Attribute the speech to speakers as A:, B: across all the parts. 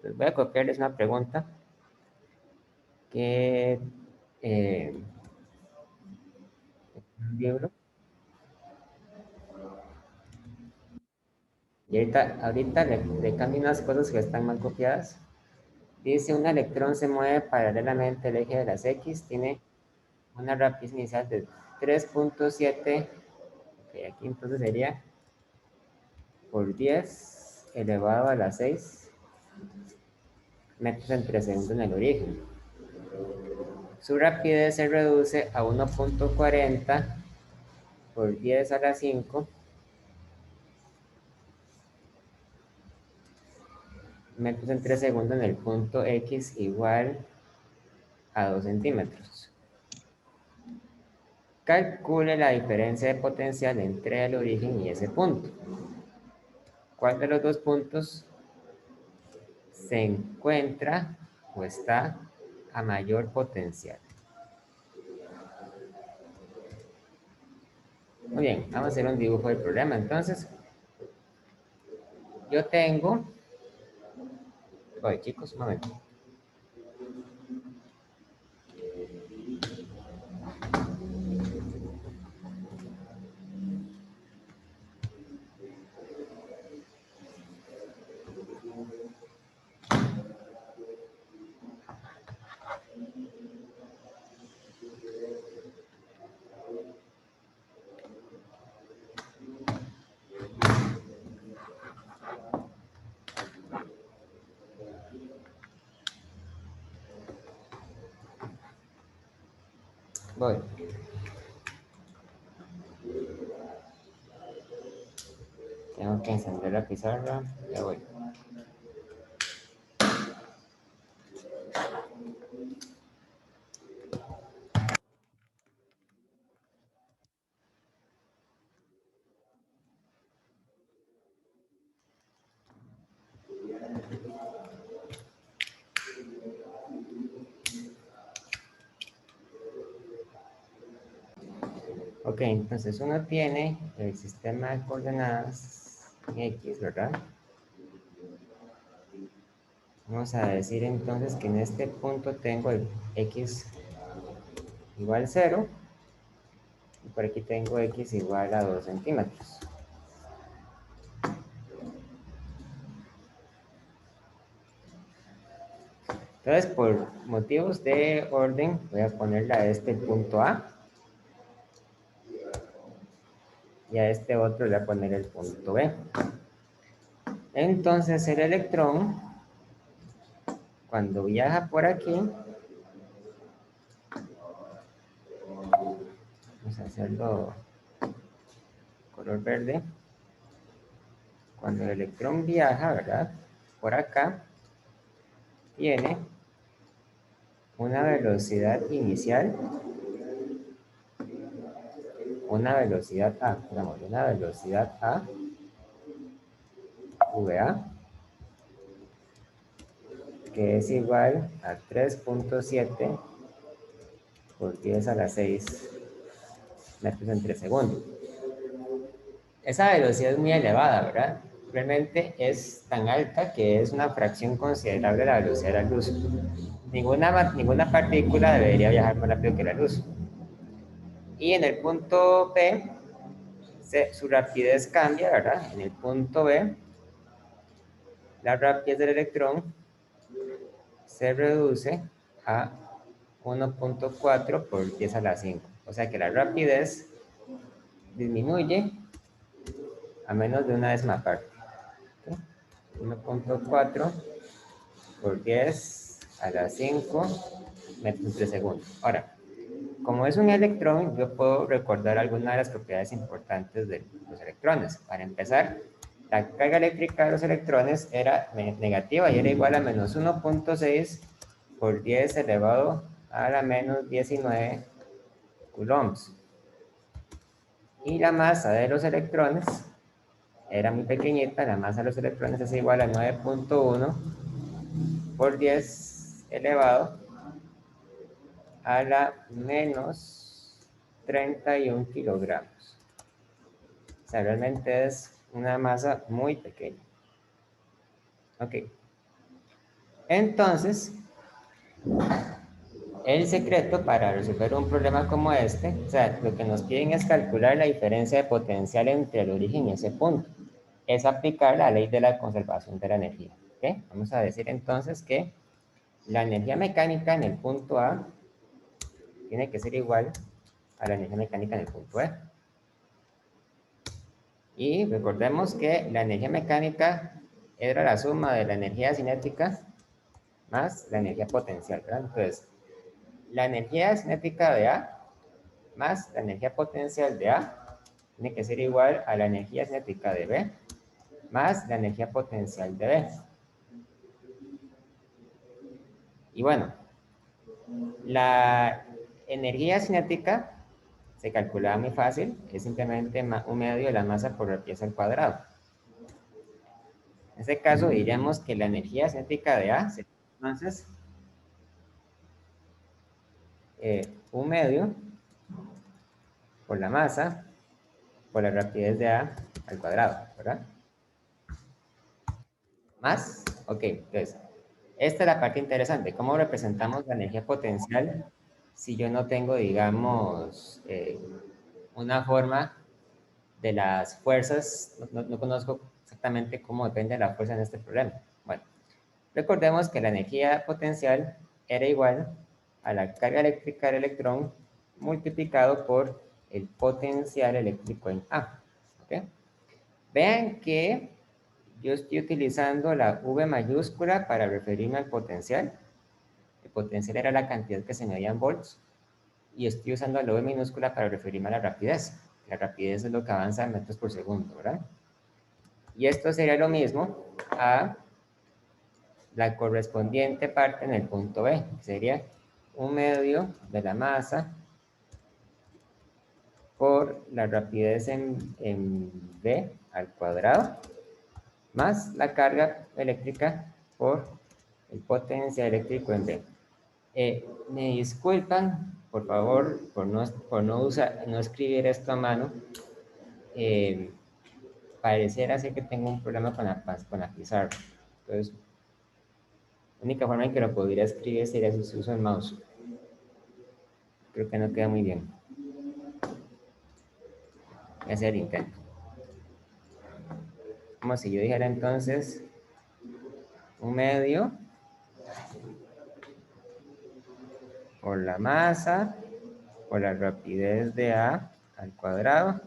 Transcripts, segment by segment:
A: Les voy a copiarles una pregunta que un libro. Y ahorita le cambio unas cosas que están mal copiadas. Dice, un electrón se mueve paralelamente al eje de las X, tiene una rapidez inicial de 3.7, okay, aquí entonces sería por 10 elevado a la 6 metros entre segundo en el origen. Su rapidez se reduce a 1.40 por 10 a la 5 metros entre segundo en el punto X igual a 2 centímetros. Calcule la diferencia de potencial entre el origen y ese punto. ¿Cuál de los dos puntos se encuentra o está a mayor potencial? Muy bien, vamos a hacer un dibujo del problema. Entonces, yo tengo... Oye, chicos, un momento. Voy. Tengo que encender la pizarra. Ya voy. Ok, entonces uno tiene el sistema de coordenadas X, ¿verdad? Vamos a decir entonces que en este punto tengo el X igual 0 y por aquí tengo X igual a 2 centímetros. Entonces, por motivos de orden, voy a ponerle a este el punto A y a este otro le voy a poner el punto B. Entonces, el electrón, cuando viaja por aquí, vamos a hacerlo color verde. Cuando el electrón viaja, ¿verdad? Por acá, tiene una velocidad inicial, una velocidad A, digamos, una velocidad A, VA, que es igual a 3.7 por 10 a la 6 metros entre segundo. Esa velocidad es muy elevada, ¿verdad? Realmente es tan alta que es una fracción considerable de la velocidad de la luz. Ninguna partícula debería viajar más rápido que la luz. Y en el punto P, su rapidez cambia, ¿verdad? En el punto B, la rapidez del electrón se reduce a 1.4 por 10 a la 5. O sea que la rapidez disminuye a menos de una décima parte. 1.4 por 10 a la 5 metros entre segundo. Ahora, como es un electrón, yo puedo recordar algunas de las propiedades importantes de los electrones. Para empezar, la carga eléctrica de los electrones era negativa y era igual a menos 1.6 por 10 elevado a la menos 19 coulombs. Y la masa de los electrones era muy pequeñita, la masa de los electrones es igual a 9.1 por 10 elevado a la menos 31 kilogramos. O sea, realmente es una masa muy pequeña. Ok. Entonces, el secreto para resolver un problema como este, o sea, lo que nos piden es calcular la diferencia de potencial entre el origen y ese punto. Es aplicar la ley de la conservación de la energía. ¿Okay? Vamos a decir entonces que la energía mecánica en el punto A tiene que ser igual a la energía mecánica en el punto E. Y recordemos que la energía mecánica era la suma de la energía cinética más la energía potencial, ¿verdad? Entonces, la energía cinética de A más la energía potencial de A tiene que ser igual a la energía cinética de B más la energía potencial de B. Y bueno, la energía cinética se calculaba muy fácil, es simplemente un medio de la masa por la pieza al cuadrado. En este caso diríamos que la energía cinética de A sería entonces un medio por la masa por la rapidez de A al cuadrado, ¿verdad? Más, ok, entonces, esta es la parte interesante. ¿Cómo representamos la energía potencial si yo no tengo, digamos, una forma de las fuerzas? No conozco exactamente cómo depende la fuerza en este problema. Bueno, recordemos que la energía potencial era igual a la carga eléctrica del electrón multiplicado por el potencial eléctrico en A. ¿Okay? Vean que yo estoy utilizando la V mayúscula para referirme al potencial. El potencial era la cantidad que se medía en volts. Y estoy usando la V minúscula para referirme a la rapidez. La rapidez es lo que avanza en metros por segundo, ¿verdad? Y esto sería lo mismo a la correspondiente parte en el punto B, que sería un medio de la masa por la rapidez en V al cuadrado, más la carga eléctrica por el potencial eléctrico en B. Me disculpan, por favor, por no escribir esto a mano. Pareciera ser que tengo un problema con la pizarra. Entonces, la única forma en que lo podría escribir sería si uso el mouse. Creo que no queda muy bien. Voy a hacer el intento. Como si yo dijera entonces un medio por la masa por la rapidez de A al cuadrado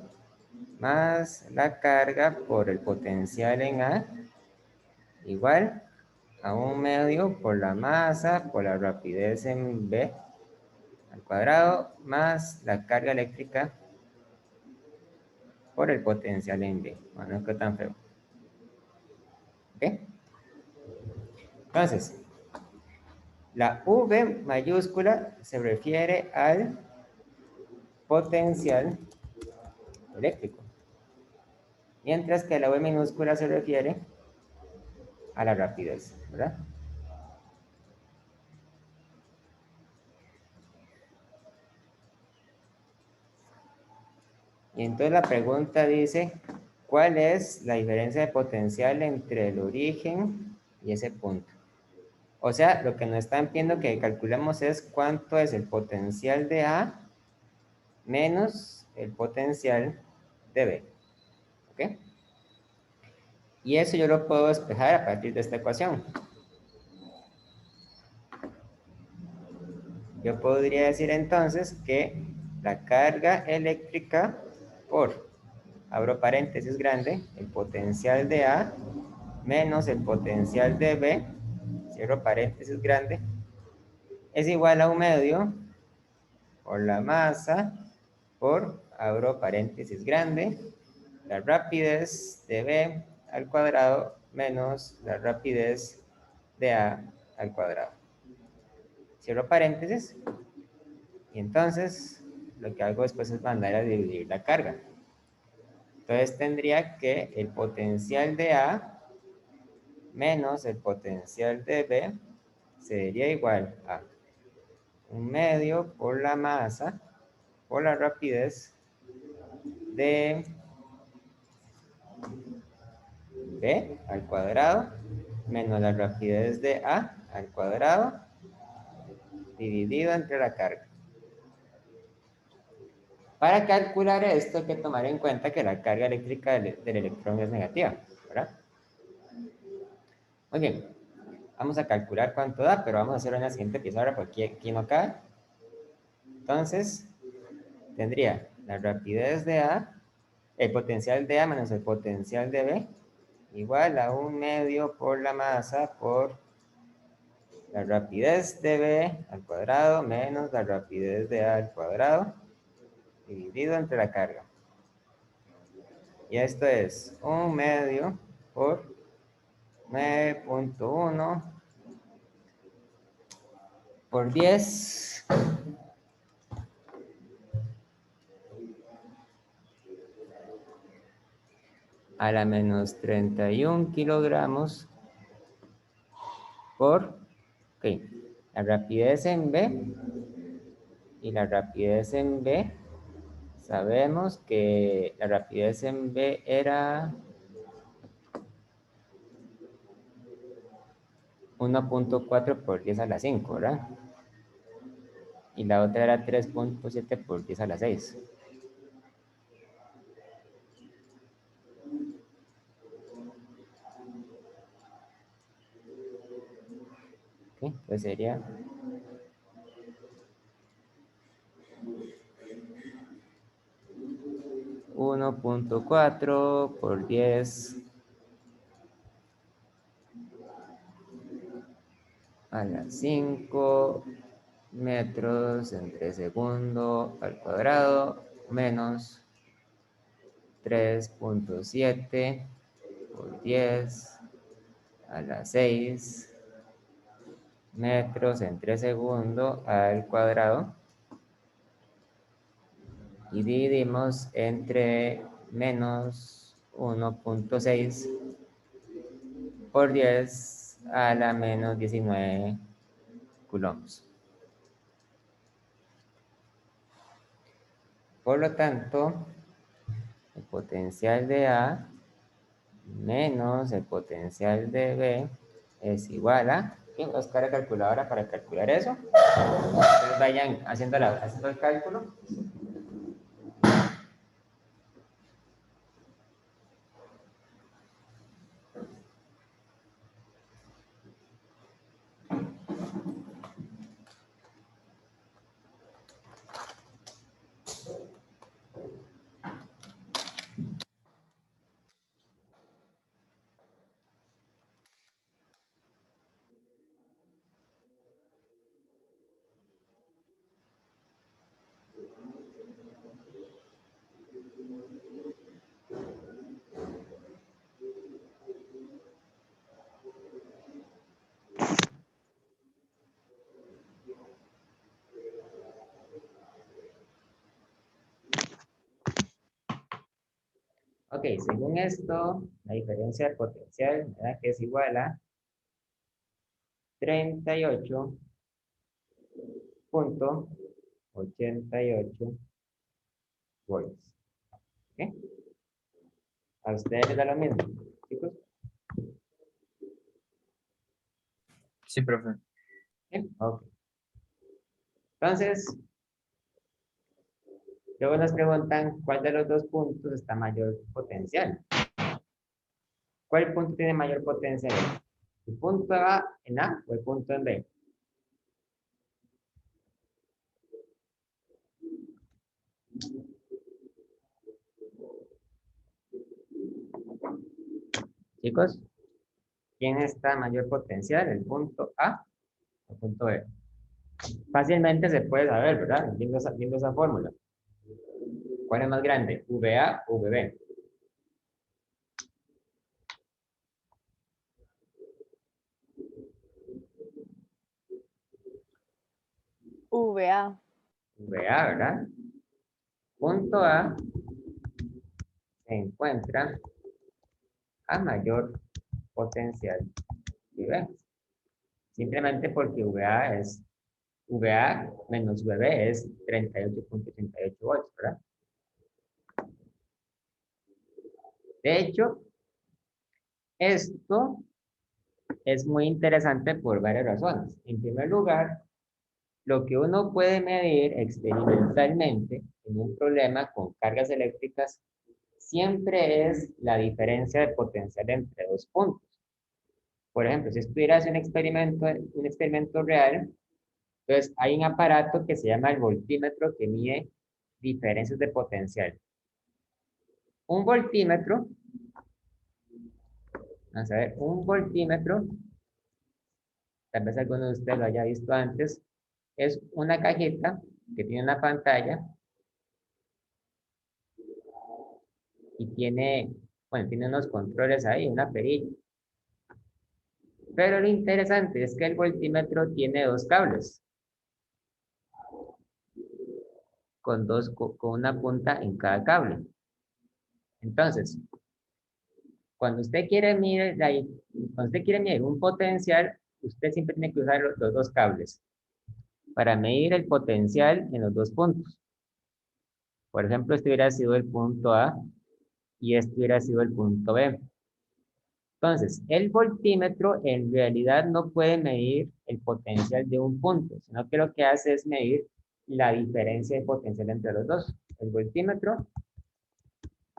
A: más la carga por el potencial en A igual a un medio por la masa por la rapidez en B al cuadrado más la carga eléctrica por el potencial en B. Bueno, no es tan feo. ¿Ok? Entonces, la V mayúscula se refiere al potencial eléctrico, mientras que la V minúscula se refiere a la rapidez, ¿verdad? Y entonces la pregunta dice, ¿cuál es la diferencia de potencial entre el origen y ese punto? O sea, lo que nos están pidiendo que calculemos es cuánto es el potencial de A menos el potencial de B. ¿Ok? Y eso yo lo puedo despejar a partir de esta ecuación. Yo podría decir entonces que la carga eléctrica por, abro paréntesis grande, el potencial de A menos el potencial de B, cierro paréntesis grande, es igual a un medio por la masa por, abro paréntesis grande, la rapidez de B al cuadrado menos la rapidez de A al cuadrado. Cierro paréntesis y entonces lo que hago después es mandar a dividir la carga. Entonces tendría que el potencial de A menos el potencial de B sería igual a un medio por la masa por la rapidez de B al cuadrado menos la rapidez de A al cuadrado dividido entre la carga. Para calcular esto hay que tomar en cuenta que la carga eléctrica del electrón es negativa, ¿verdad? Muy bien, vamos a calcular cuánto da, pero vamos a hacerlo en la siguiente pizarra porque aquí no cabe. Entonces, tendría la rapidez de A, el potencial de A menos el potencial de B, igual a 1/2 por la masa por la rapidez de B al cuadrado menos la rapidez de A al cuadrado dividido entre la carga. Y esto es 1/2 por 9.1 por 10 a la menos 31 kilogramos por, ok, la rapidez en B y la rapidez en B, sabemos que la rapidez en B era 1.4 por 10 a la 5, ¿verdad? Y la otra era 3.7 por 10 a la 6. ¿Okay? Entonces sería 1.4 por 10 a la 5 metros entre segundo al cuadrado menos 3.7 por 10 a la 6 metros entre segundo al cuadrado y dividimos entre menos 1.6 por 10 a la menos 19 coulombs. Por lo tanto, el potencial de A menos el potencial de B es igual a... ¿Quién va a buscar la calculadora para calcular eso? Entonces vayan haciendo el cálculo. Ok, según esto, la diferencia de potencial me da que es igual a 38.88 volts. ¿Ok? ¿A ustedes les da lo mismo, chicos?
B: Sí, profe.
A: Bien, ok. Entonces, luego nos preguntan cuál de los dos puntos está mayor potencial. ¿Cuál punto tiene mayor potencial? ¿El punto A en A o el punto en B? Chicos, ¿quién está mayor potencial? ¿El punto A o el punto B? Fácilmente se puede saber, ¿verdad? Viendo esa fórmula. ¿Cuál es más grande? ¿VA o VB?
C: VA.
A: VA, ¿verdad? Punto A se encuentra a mayor potencial que B. Simplemente porque VA menos VB es 38.38 volts, ¿verdad? De hecho, esto es muy interesante por varias razones. En primer lugar, lo que uno puede medir experimentalmente en un problema con cargas eléctricas siempre es la diferencia de potencial entre dos puntos. Por ejemplo, si estuvieras un experimento real, entonces hay un aparato que se llama el voltímetro que mide diferencias de potencial. Un voltímetro, vamos a ver, un voltímetro, tal vez alguno de ustedes lo haya visto antes, es una cajita que tiene una pantalla y tiene, bueno, tiene unos controles ahí, una perilla. Pero lo interesante es que el voltímetro tiene dos cables, con una punta en cada cable. Entonces, cuando usted quiere medir, cuando usted quiere medir un potencial, usted siempre tiene que usar los dos cables para medir el potencial en los dos puntos. Por ejemplo, este hubiera sido el punto A y este hubiera sido el punto B. Entonces, el voltímetro en realidad no puede medir el potencial de un punto, sino que lo que hace es medir la diferencia de potencial entre los dos. El voltímetro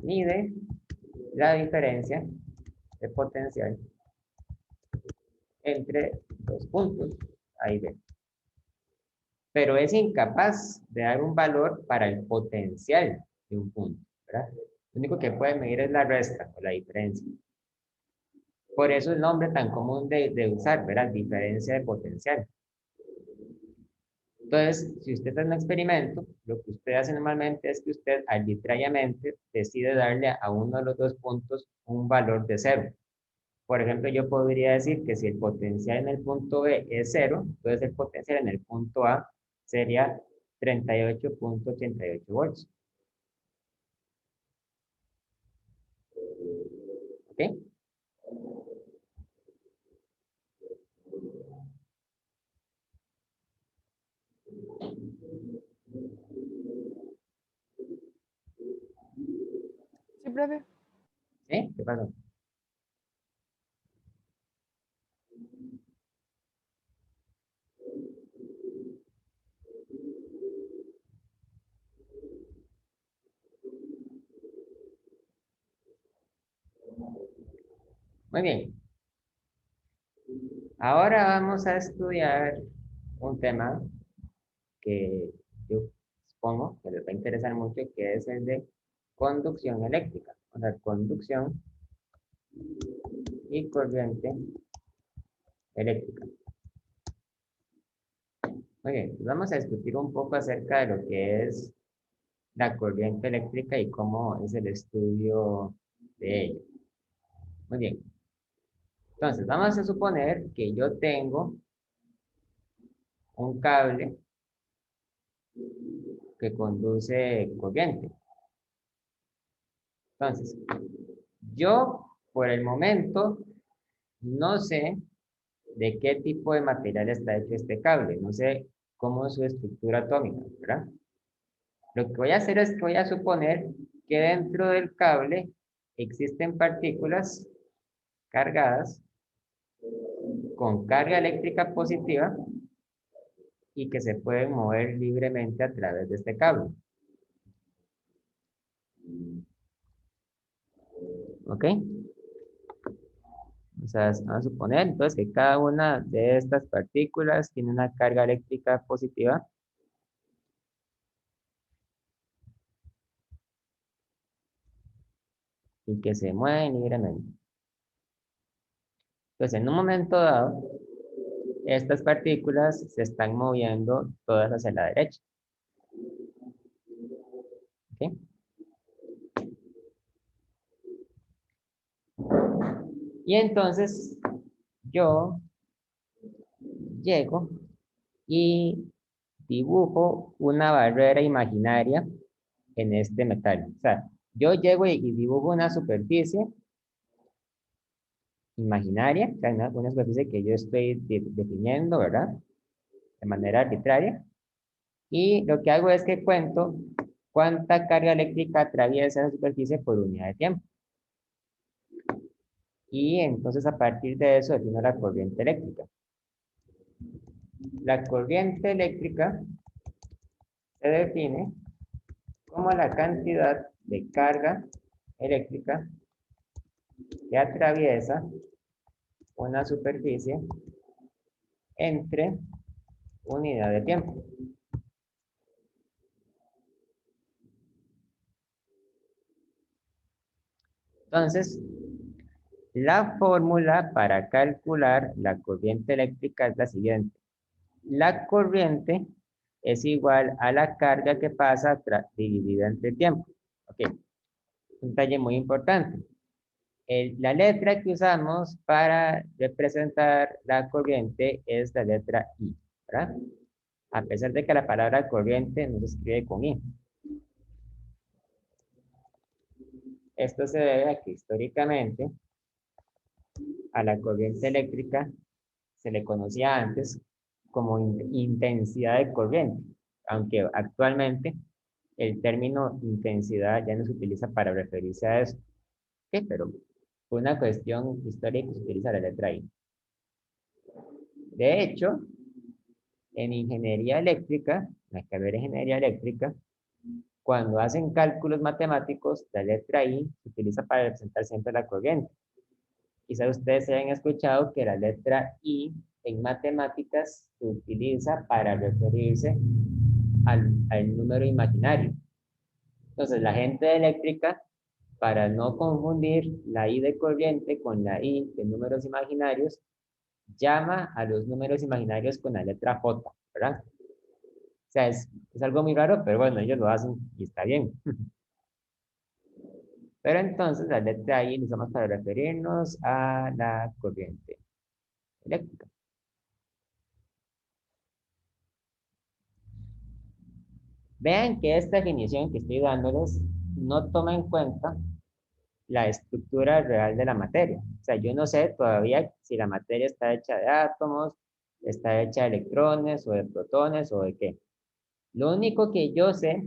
A: mide la diferencia de potencial entre dos puntos, ahí ve. Pero es incapaz de dar un valor para el potencial de un punto, ¿verdad? Lo único que puede medir es la resta o la diferencia. Por eso el nombre tan común de usar, ¿verdad? Diferencia de potencial. Entonces, si usted hace un experimento, lo que usted hace normalmente es que usted arbitrariamente decide darle a uno de los dos puntos un valor de 0. Por ejemplo, yo podría decir que si el potencial en el punto B es 0, entonces el potencial en el punto A sería 38.88 volts. ¿Ok?
C: Sí, profe.
A: ¿Sí? ¿Qué pasó? Muy bien. Ahora vamos a estudiar un tema que yo supongo que les va a interesar mucho, que es el de conducción eléctrica. O sea, conducción y corriente eléctrica. Muy bien, pues vamos a discutir un poco acerca de lo que es la corriente eléctrica y cómo es el estudio de ella. Muy bien. Entonces, vamos a suponer que yo tengo un cable que conduce corriente. Entonces, yo por el momento no sé de qué tipo de material está hecho este cable, no sé cómo es su estructura atómica, ¿verdad? Lo que voy a hacer es que voy a suponer que dentro del cable existen partículas cargadas con carga eléctrica positiva y que se pueden mover libremente a través de este cable. ¿Ok? O sea, vamos a suponer entonces que cada una de estas partículas tiene una carga eléctrica positiva y que se mueven libremente. Entonces, en un momento dado, estas partículas se están moviendo todas hacia la derecha. ¿Ok? Y entonces yo llego y dibujo una barrera imaginaria en este metal. O sea, yo llego y dibujo una superficie imaginaria, o sea, una superficie que yo estoy definiendo, ¿verdad? De manera arbitraria. Y lo que hago es que cuento cuánta carga eléctrica atraviesa esa superficie por unidad de tiempo. Y entonces a partir de eso defino la corriente eléctrica. La corriente eléctrica se define como la cantidad de carga eléctrica que atraviesa una superficie entre unidad de tiempo. Entonces, la fórmula para calcular la corriente eléctrica es la siguiente. La corriente es igual a la carga que pasa dividida entre tiempo. Ok, un detalle muy importante. La letra que usamos para representar la corriente es la letra I, ¿verdad? A pesar de que la palabra corriente no se escribe con I. Esto se debe a que históricamente a la corriente eléctrica se le conocía antes como intensidad de corriente, aunque actualmente el término intensidad ya no se utiliza para referirse a eso. ¿Qué? Pero por una cuestión histórica se utiliza la letra I. De hecho, en ingeniería eléctrica, la carrera de ingeniería eléctrica, cuando hacen cálculos matemáticos, la letra I se utiliza para representar siempre la corriente. Quizás ustedes se hayan escuchado que la letra I en matemáticas se utiliza para referirse al número imaginario. Entonces, la gente de eléctrica, para no confundir la I de corriente con la I de números imaginarios, llama a los números imaginarios con la letra J, ¿verdad? O sea, es algo muy raro, pero bueno, ellos lo hacen y está bien. Pero entonces la letra I la usamos para referirnos a la corriente eléctrica. Vean que esta definición que estoy dándoles no toma en cuenta la estructura real de la materia. O sea, yo no sé todavía si la materia está hecha de átomos, está hecha de electrones o de protones o de qué. Lo único que yo sé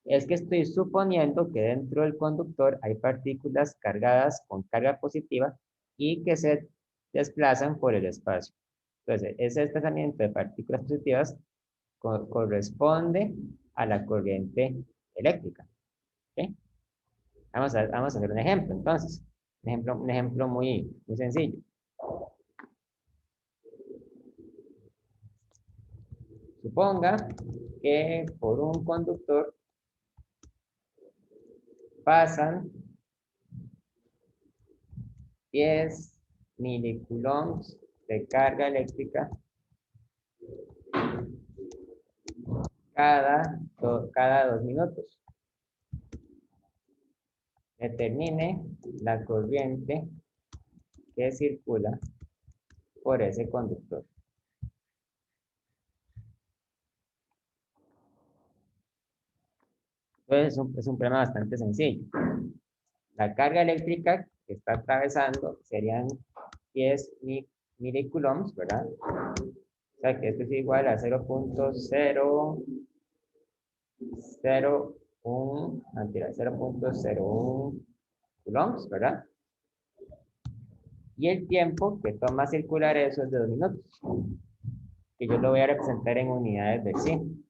A: es que estoy suponiendo que dentro del conductor hay partículas cargadas con carga positiva y que se desplazan por el espacio. Entonces, ese desplazamiento de partículas positivas corresponde a la corriente eléctrica. ¿Okay? Vamos a hacer un ejemplo, entonces. Un ejemplo muy sencillo. Suponga que por un conductor pasan 10 milicoulombs de carga eléctrica cada 2 minutos. Determine la corriente que circula por ese conductor. Entonces es un problema bastante sencillo. La carga eléctrica que está atravesando serían 10 milicoulombs, ¿verdad? O sea que esto es igual a 0.001 coulombs, ¿verdad? Y el tiempo que toma circular eso es de 2 minutos, que yo lo voy a representar en unidades de 100,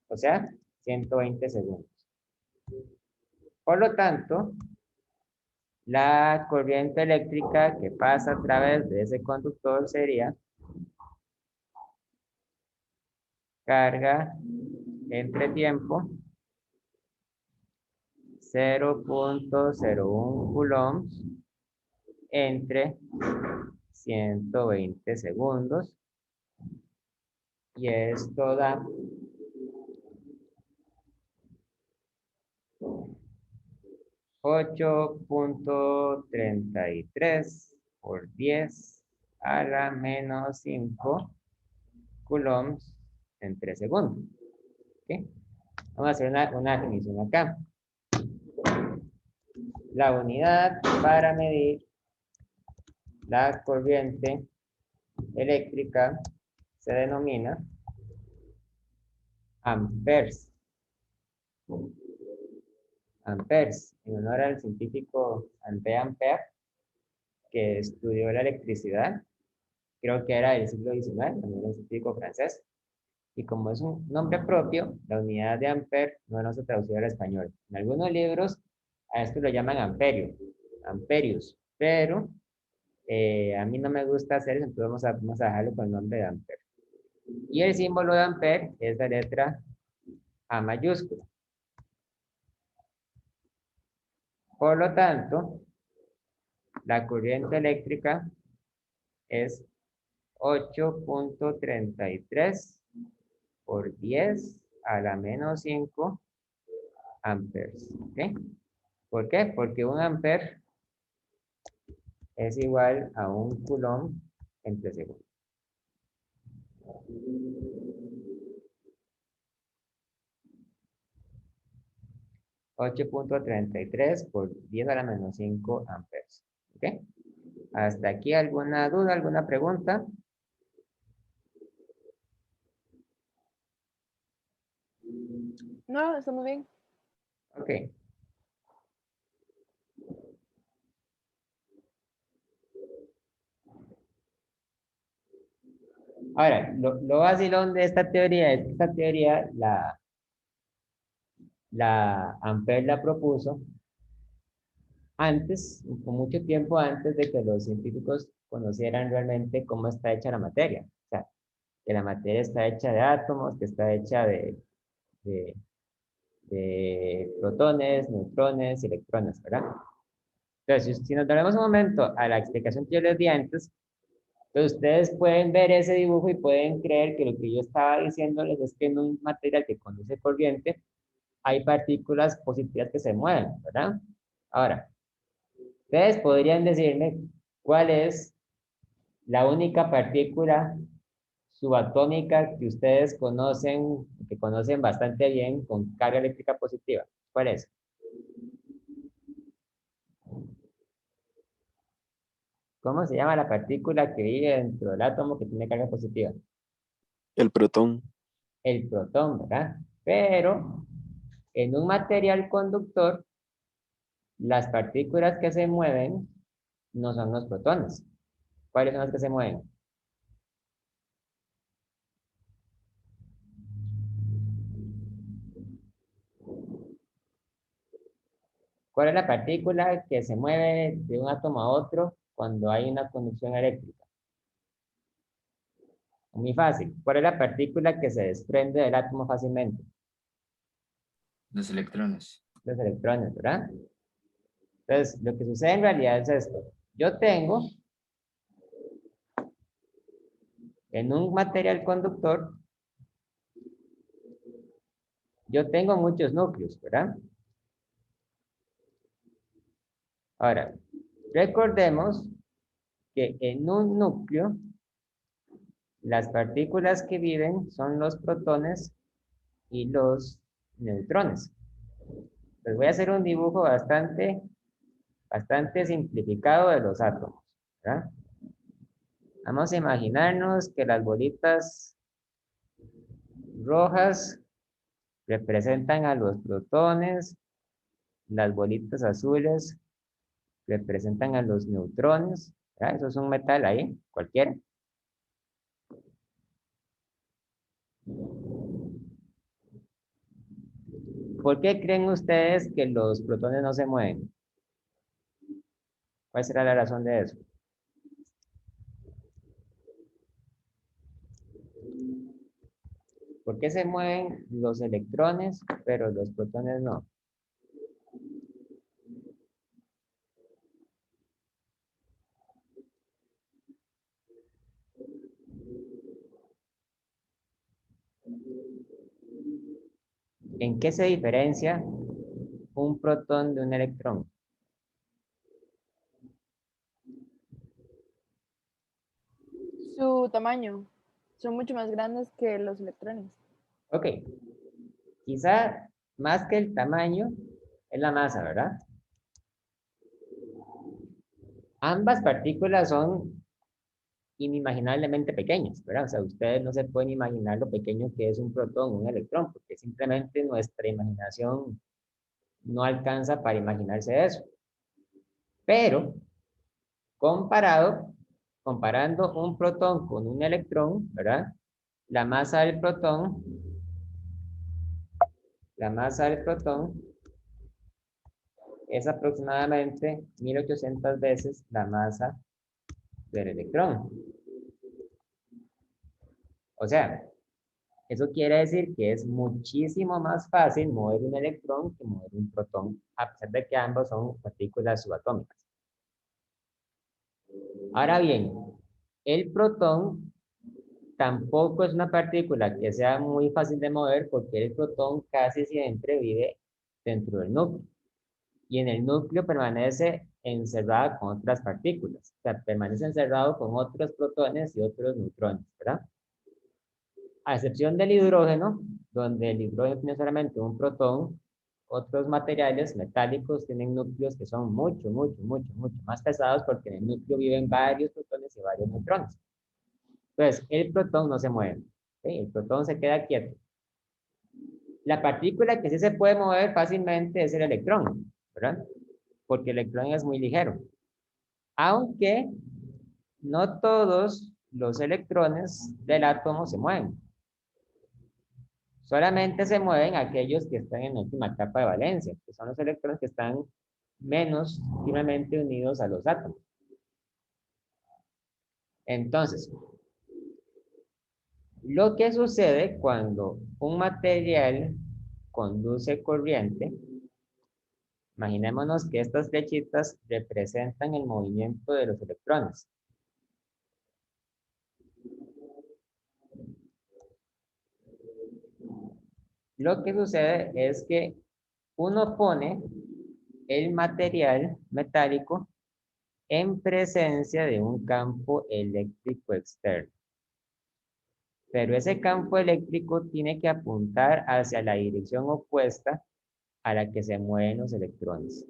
A: o sea, 120 segundos. Por lo tanto, la corriente eléctrica que pasa a través de ese conductor sería carga entre tiempo 0.01 coulombs entre 120 segundos. Y esto da 8.33 por 10 a la menos 5 coulombs en 3 segundos. ¿Okay? Vamos a hacer una definición acá. La unidad para medir la corriente eléctrica se denomina amperes. Amperes, en honor al científico André Ampère, que estudió la electricidad, creo que era del siglo XIX, también era un científico francés, y como es un nombre propio, la unidad de ampere no se traducido al español. En algunos libros a esto lo llaman amperio, amperius, pero a mí no me gusta hacer eso, entonces vamos a dejarlo con el nombre de ampere. Y el símbolo de ampere es la letra A mayúscula. Por lo tanto, la corriente eléctrica es 8.33 por 10 a la menos 5 amperes. ¿Ok? ¿Por qué? Porque un ampere es igual a un coulomb entre segundo. $8.33 por 10 a la menos 5 amperes. ¿Ok? ¿Hasta aquí alguna duda, alguna pregunta?
C: No, está muy bien.
A: Ok. Ahora, lo vacilón de esta teoría es que esta teoría la Ampère la propuso antes, con mucho tiempo antes de que los científicos conocieran realmente cómo está hecha la materia. O sea, que la materia está hecha de átomos, que está hecha de, de protones, neutrones, electrones, ¿verdad? Entonces, si nos damos un momento a la explicación que yo les di antes, entonces ustedes pueden ver ese dibujo y pueden creer que lo que yo estaba diciéndoles es que en un material que conduce corriente hay partículas positivas que se mueven, ¿verdad? Ahora, ustedes podrían decirme cuál es la única partícula subatómica que ustedes conocen, que conocen bastante bien con carga eléctrica positiva. ¿Cuál es? ¿Cómo se llama la partícula que vive dentro del átomo que tiene carga positiva?
D: El protón.
A: El protón, ¿verdad? Pero en un material conductor, las partículas que se mueven no son los protones. ¿Cuáles son las que se mueven? ¿Cuál es la partícula que se mueve de un átomo a otro cuando hay una conducción eléctrica? Muy fácil. ¿Cuál es la partícula que se desprende del átomo fácilmente?
B: Los electrones.
A: Los electrones, ¿verdad? Entonces, lo que sucede en realidad es esto. Yo tengo en un material conductor, yo tengo muchos núcleos, ¿verdad? Ahora, recordemos que en un núcleo, las partículas que viven son los protones y los neutrones. Les voy a hacer un dibujo bastante simplificado de los átomos, ¿verdad? Vamos a imaginarnos que las bolitas rojas representan a los protones, las bolitas azules representan a los neutrones, ¿verdad? Eso es un metal ahí, cualquiera. ¿Por qué creen ustedes que los protones no se mueven? ¿Cuál será la razón de eso? ¿Por qué se mueven los electrones, pero los protones no? ¿En qué se diferencia un protón de un electrón?
C: Su tamaño. Son mucho más grandes que los electrones.
A: Ok, quizá más que el tamaño es la masa, ¿verdad? Ambas partículas son inimaginablemente pequeñas, ¿verdad? O sea, ustedes no se pueden imaginar lo pequeño que es un protón o un electrón, porque simplemente nuestra imaginación no alcanza para imaginarse eso. Pero, comparando un protón con un electrón, ¿verdad? La masa del protón es aproximadamente 1800 veces la masa del electrón. O sea, eso quiere decir que es muchísimo más fácil mover un electrón que mover un protón, a pesar de que ambos son partículas subatómicas. Ahora bien, el protón tampoco es una partícula que sea muy fácil de mover porque el protón casi siempre vive dentro del núcleo. Y en el núcleo permanece encerrado con otras partículas. O sea, permanece encerrado con otros protones y otros neutrones, ¿verdad? A excepción del hidrógeno, donde el hidrógeno tiene solamente un protón, otros materiales metálicos tienen núcleos que son mucho más pesados porque en el núcleo viven varios protones y varios neutrones. Entonces, el protón no se mueve. ¿Sí? El protón se queda quieto. La partícula que sí se puede mover fácilmente es el electrón, ¿verdad? Porque el electrón es muy ligero. Aunque no todos los electrones del átomo se mueven. Solamente se mueven aquellos que están en la última capa de valencia, que son los electrones que están menos firmemente unidos a los átomos. Entonces, lo que sucede cuando un material conduce corriente, imaginémonos que estas flechitas representan el movimiento de los electrones. Lo que sucede es que uno pone el material metálico en presencia de un campo eléctrico externo. Pero ese campo eléctrico tiene que apuntar hacia la dirección opuesta a la que se mueven los electrones.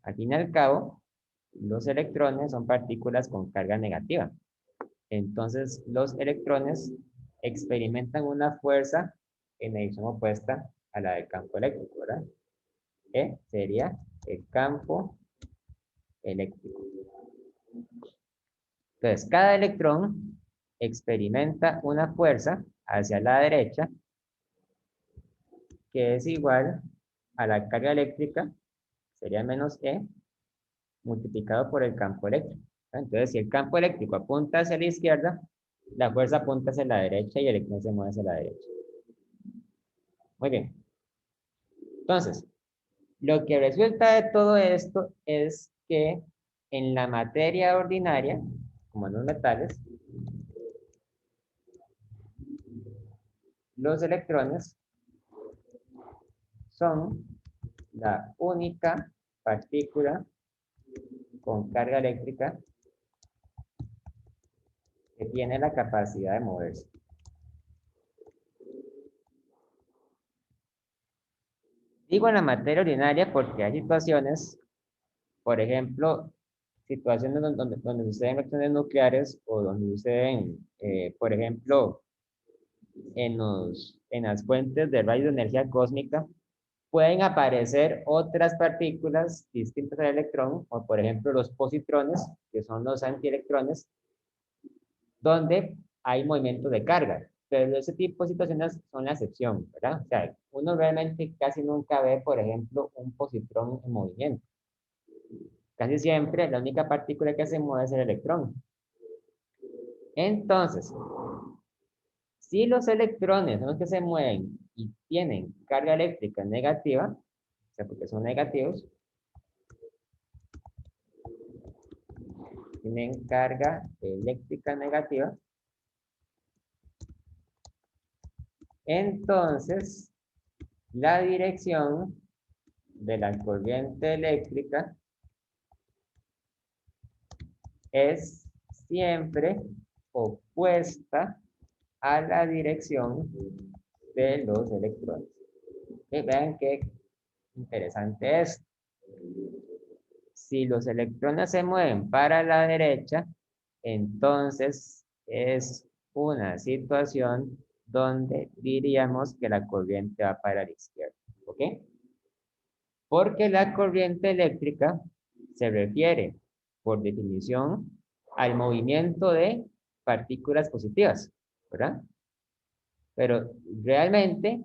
A: Al fin y al cabo, los electrones son partículas con carga negativa. Entonces, los electrones experimentan una fuerza en la dirección opuesta a la del campo eléctrico, ¿verdad? Que sería el campo eléctrico. Entonces, cada electrón experimenta una fuerza hacia la derecha que es igual a la carga eléctrica, sería menos E, multiplicado por el campo eléctrico. Entonces, si el campo eléctrico apunta hacia la izquierda, la fuerza apunta hacia la derecha y el electrón se mueve hacia la derecha. Muy bien. Entonces, lo que resulta de todo esto es que en la materia ordinaria, como en los metales, los electrones son la única partícula con carga eléctrica que tiene la capacidad de moverse. Digo en la materia ordinaria porque hay situaciones, por ejemplo, situaciones donde suceden reacciones nucleares o donde suceden, por ejemplo, en las fuentes de rayos de energía cósmica, pueden aparecer otras partículas distintas al electrón, o por ejemplo los positrones, que son los antielectrones, donde hay movimiento de carga. Pero ese tipo de situaciones son la excepción, ¿verdad? O sea, uno realmente casi nunca ve, por ejemplo, un positrón en movimiento. Casi siempre la única partícula que se mueve es el electrón. Entonces, si los electrones son los que se mueven y tienen carga eléctrica negativa, o sea, porque son negativos, tienen carga eléctrica negativa, entonces la dirección de la corriente eléctrica es siempre opuesta a la dirección de los electrones. Vean qué interesante es. Si los electrones se mueven para la derecha, entonces es una situación donde diríamos que la corriente va para la izquierda. ¿Ok? Porque la corriente eléctrica se refiere, por definición, al movimiento de partículas positivas, ¿verdad? Pero realmente,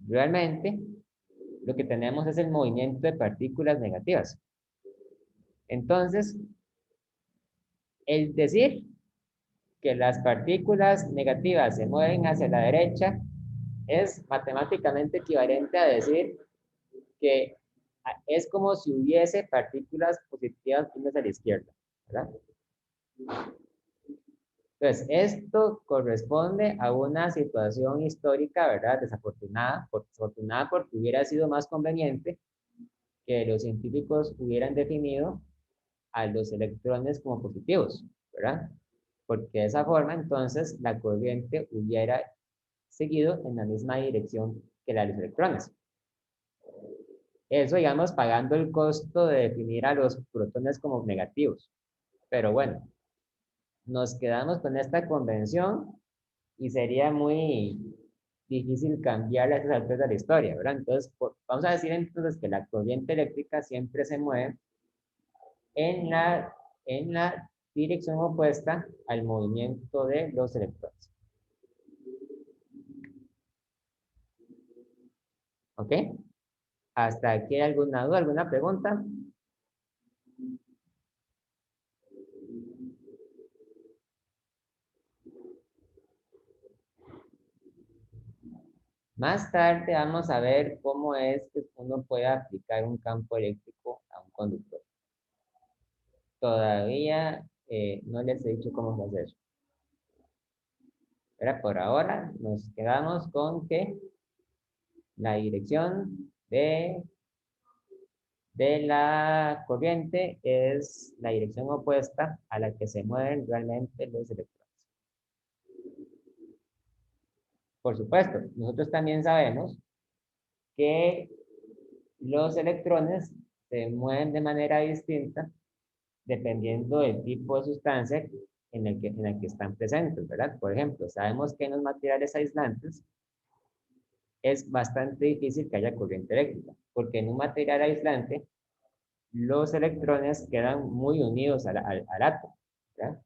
A: lo que tenemos es el movimiento de partículas negativas. Entonces, el decir que las partículas negativas se mueven hacia la derecha es matemáticamente equivalente a decir que es como si hubiese partículas positivas yéndose a la izquierda, ¿verdad? Entonces, esto corresponde a una situación histórica, ¿verdad? Desafortunada, desafortunada porque hubiera sido más conveniente que los científicos hubieran definido a los electrones como positivos, ¿verdad? Porque de esa forma, entonces, la corriente hubiera seguido en la misma dirección que la de los electrones. Eso, digamos, pagando el costo de definir a los protones como negativos. Pero bueno, nos quedamos con esta convención y sería muy difícil cambiarla a estas alturas de la historia, ¿verdad? Entonces, vamos a decir entonces que la corriente eléctrica siempre se mueve en la dirección opuesta al movimiento de los electrones. ¿Ok? ¿Hasta aquí hay alguna duda, alguna pregunta? Más tarde vamos a ver cómo es que uno puede aplicar un campo eléctrico a un conductor. Todavía no les he dicho cómo se hace eso. Pero por ahora nos quedamos con que la dirección de la corriente es la dirección opuesta a la que se mueven realmente los electrones. Por supuesto, nosotros también sabemos que los electrones se mueven de manera distinta dependiendo del tipo de sustancia en el que están presentes, ¿verdad? Por ejemplo, sabemos que en los materiales aislantes es bastante difícil que haya corriente eléctrica, porque en un material aislante los electrones quedan muy unidos al átomo, ¿verdad?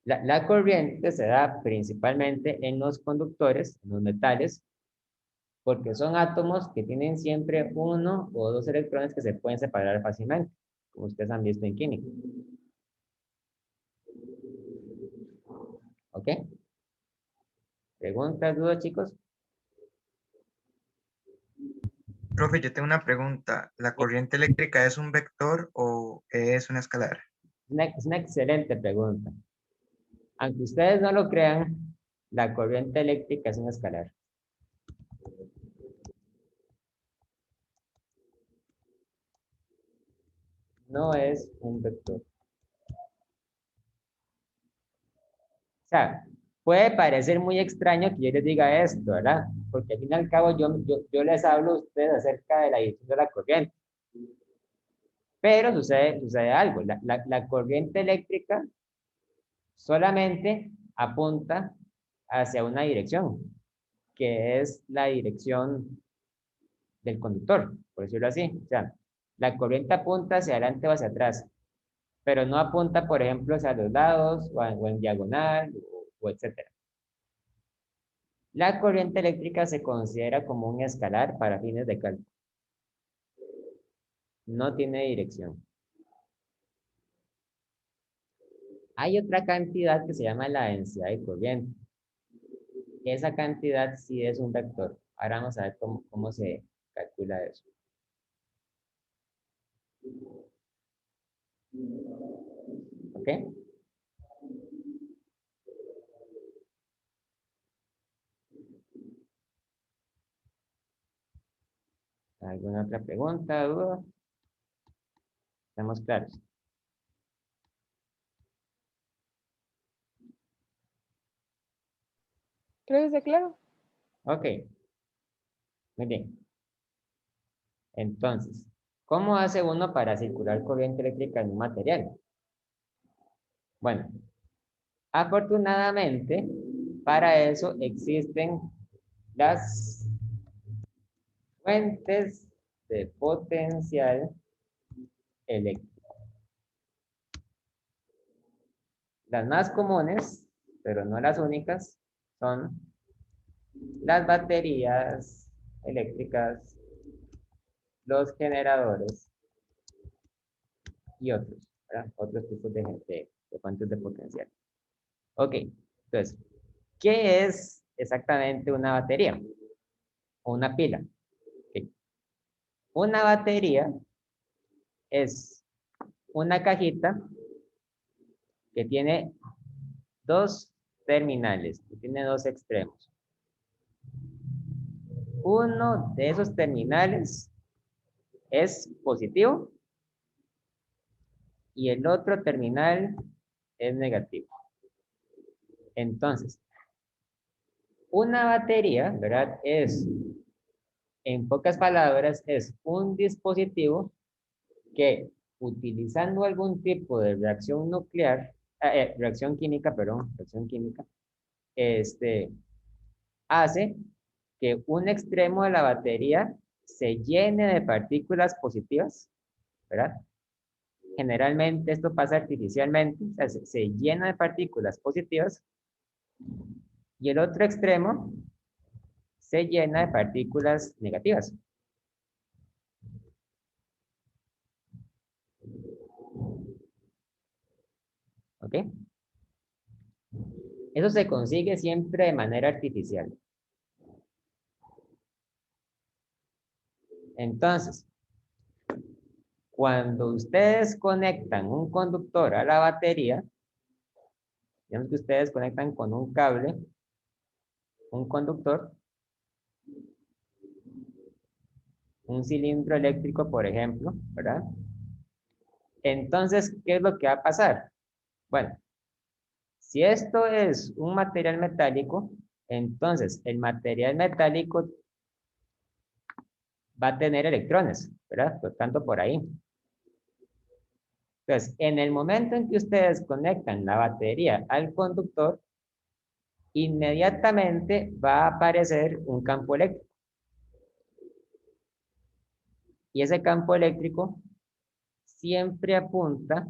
A: La corriente se da principalmente en los conductores, en los metales, porque son átomos que tienen siempre uno o dos electrones que se pueden separar fácilmente, como ustedes han visto en química. ¿Ok? ¿Preguntas, dudas, chicos?
E: Profe, yo tengo una pregunta. ¿La corriente eléctrica es un vector o es un escalar?
A: Es una excelente pregunta. Aunque ustedes no lo crean, la corriente eléctrica es un escalar. No es un vector. O sea, puede parecer muy extraño que yo les diga esto, ¿verdad? Porque al fin y al cabo yo les hablo a ustedes acerca de la dirección de la corriente. Pero sucede algo. La corriente eléctrica solamente apunta hacia una dirección, que es la dirección del conductor, por decirlo así. O sea, la corriente apunta hacia adelante o hacia atrás, pero no apunta, por ejemplo, hacia los lados o en diagonal o etcétera. La corriente eléctrica se considera como un escalar para fines de cálculo. No tiene dirección. Hay otra cantidad que se llama la densidad de corriente. Esa cantidad sí es un vector. Ahora vamos a ver cómo se calcula eso. ¿Ok? ¿Alguna otra pregunta, duda? ¿Estamos claros?
C: Creo que está claro.
A: Ok. Muy bien. Entonces, ¿cómo hace uno para circular corriente eléctrica en un material? Bueno, afortunadamente, para eso existen las fuentes de potencial eléctrico. Las más comunes, pero no las únicas, son las baterías eléctricas, los generadores y otros, ¿verdad? Otros tipos de fuentes de potencial. Ok, entonces, ¿qué es exactamente una batería? O una pila. Ok. Una batería es una cajita que tiene dos terminales, que tiene dos extremos. Uno de esos terminales es positivo y el otro terminal es negativo. Entonces, una batería, ¿verdad? En pocas palabras, es un dispositivo que utilizando algún tipo de reacción nuclear, reacción química, hace que un extremo de la batería se llene de partículas positivas, ¿verdad? Generalmente esto pasa artificialmente, o sea, se llena de partículas positivas y el otro extremo se llena de partículas negativas. ¿Ok? Eso se consigue siempre de manera artificial. Entonces, cuando ustedes conectan un conductor a la batería, digamos que ustedes conectan con un cable, un conductor, un cilindro eléctrico, por ejemplo, ¿verdad? Entonces, ¿qué es lo que va a pasar? Bueno, si esto es un material metálico, entonces el material metálico va a tener electrones, ¿verdad? Flotando por ahí. Entonces, en el momento en que ustedes conectan la batería al conductor, inmediatamente va a aparecer un campo eléctrico. Y ese campo eléctrico siempre apunta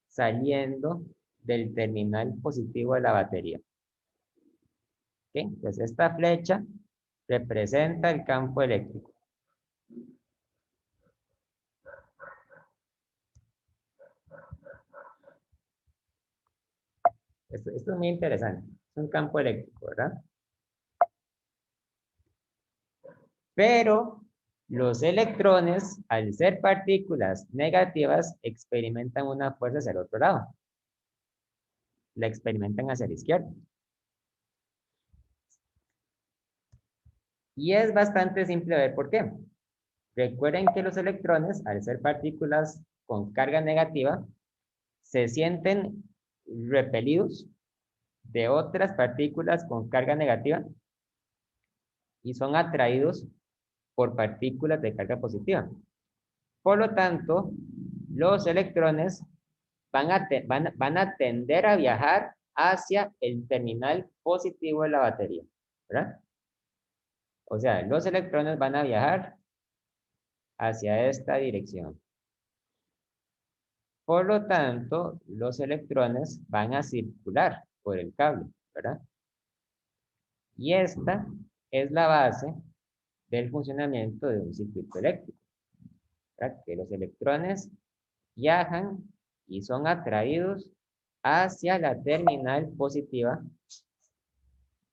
A: saliendo del terminal positivo de la batería. ¿Ok? Entonces, esta flecha representa el campo eléctrico. Esto es muy interesante. Es un campo eléctrico, ¿verdad? Pero los electrones, al ser partículas negativas, experimentan una fuerza hacia el otro lado. La experimentan hacia la izquierda. Y es bastante simple ver por qué. Recuerden que los electrones, al ser partículas con carga negativa, se sienten repelidos de otras partículas con carga negativa y son atraídos por partículas de carga positiva. Por lo tanto, los electrones van a tender a viajar hacia el terminal positivo de la batería, ¿verdad? O sea, los electrones van a viajar hacia esta dirección. Por lo tanto, los electrones van a circular por el cable, ¿verdad? Y esta es la base del funcionamiento de un circuito eléctrico, ¿verdad? Que los electrones viajan y son atraídos hacia la terminal positiva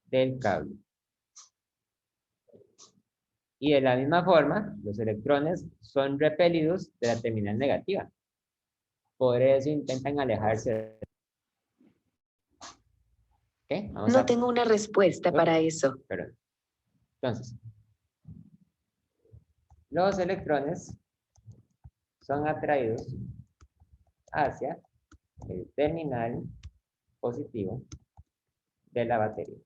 A: del cable. Y de la misma forma, los electrones son repelidos de la terminal negativa. Por eso intentan alejarse. ¿Okay?
F: No tengo una respuesta para eso.
A: Perdón. Entonces, los electrones son atraídos hacia el terminal positivo de la batería.